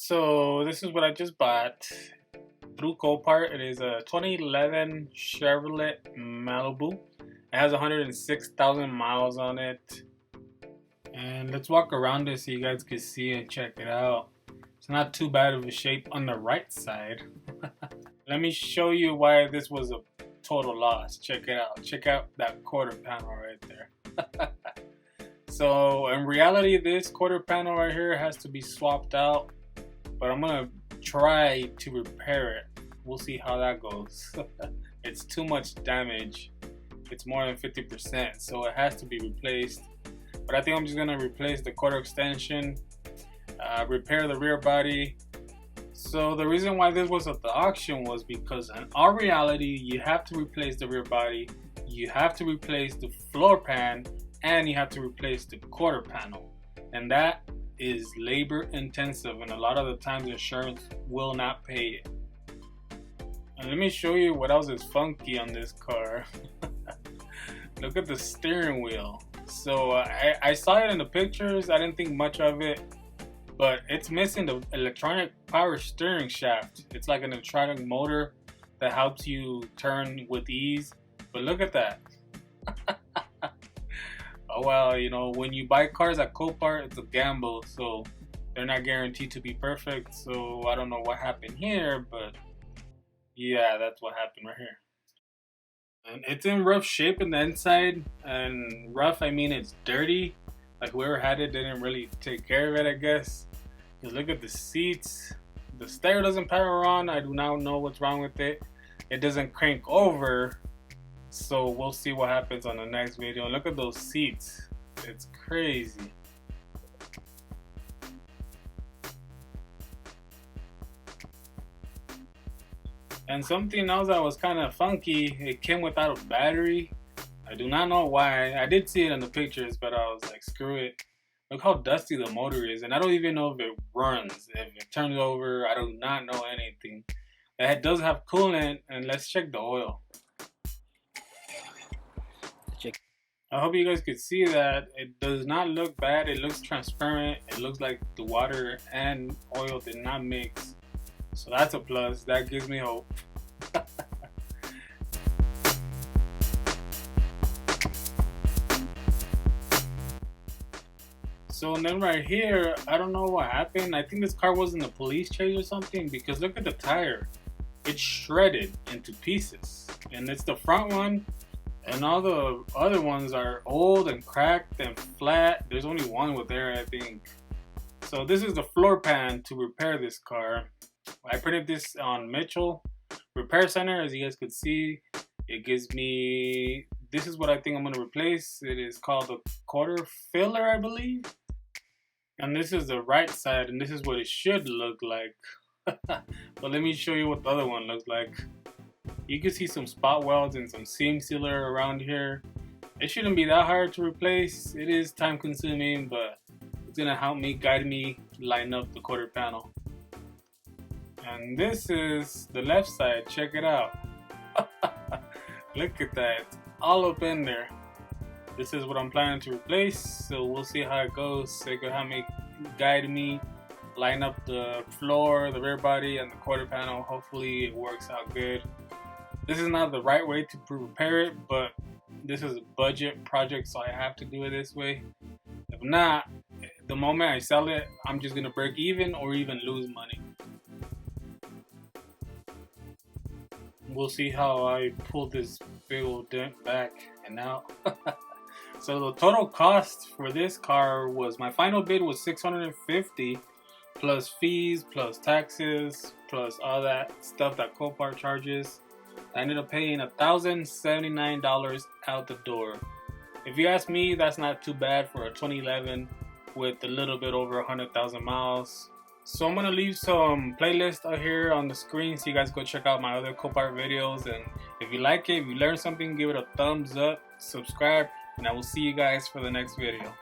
So this is what I just bought through Copart. It is a 2011 Chevrolet Malibu. It has 106,000 miles on it. And let's walk around it so you guys can see and check it out. It's not too bad of a shape on the right side. Let me show you why this was a total loss. Check it out. Check out that quarter panel right there. So in reality, this quarter panel right here has to be swapped out, but I'm gonna try to repair it. We'll see how that goes. It's too much damage. It's more than 50%, so it has to be replaced. But I think I'm just gonna replace the quarter extension, repair the rear body. So the reason why this was at the auction was because in our reality, you have to replace the rear body, you have to replace the floor pan, and you have to replace the quarter panel. And that is labor intensive, and a lot of the times insurance will not pay it. And let me show you what else is funky on this car. Look at the steering wheel. So I saw it in the pictures. I didn't think much of it, but it's missing the electronic power steering shaft. It's like an electronic motor that helps you turn with ease. But look at that. Oh well, you know, when you buy cars at Copart, it's a gamble, so they're not guaranteed to be perfect. So I don't know what happened here, but yeah, that's what happened right here. And it's in rough shape in the inside, and rough, I mean it's dirty. Like whoever had it didn't really take care of it, I guess. Because look at the seats. The stereo doesn't power on. I do not know what's wrong with it. It doesn't crank over. So we'll see what happens on the next video. Look at those seats. It's crazy. And something else that was kind of funky, it came without a battery. I do not know why. I did see it in the pictures, but I was like, screw it. Look how dusty the motor is, and I don't even know if it runs, if it turns over. I do not know anything. It does have coolant, and let's check the oil. I hope you guys could see that. It does not look bad. It looks transparent. It looks like the water and oil did not mix. So that's a plus. That gives me hope. So and then right here, I don't know what happened. I think this car was in the police chase or something, because look at the tire. It's shredded into pieces. And it's the front one. And all the other ones are old and cracked and flat. There's only one with air, I think. So this is the floor pan to repair this car. I printed this on Mitchell Repair Center. As you guys could see, it gives me, this is what I think I'm gonna replace. It is called the quarter filler, I believe. And this is the right side, and this is what it should look like. But let me show you what the other one looks like. You can see some spot welds and some seam sealer around here. It shouldn't be that hard to replace. It is time consuming, but it's gonna help me, guide me, line up the quarter panel. And this is the left side. Check it out. Look at that. It's all up in there. This is what I'm planning to replace, so we'll see how it goes. It could help me, guide me, line up the floor, the rear body, and the quarter panel. Hopefully it works out good. This is not the right way to repair it, but this is a budget project, so I have to do it this way. If not, the moment I sell it, I'm just gonna break even or even lose money. We'll see how I pull this big old dent back and out. So the total cost for this car was, my final bid was $650 plus fees, plus taxes, plus all that stuff that Copart charges. I ended up paying $1,079 out the door. If you ask me, that's not too bad for a 2011 with a little bit over 100,000 miles. So I'm gonna leave some playlists out here on the screen so you guys go check out my other Copart videos. And if you like it, if you learned something, give it a thumbs up, subscribe, and I will see you guys for the next video.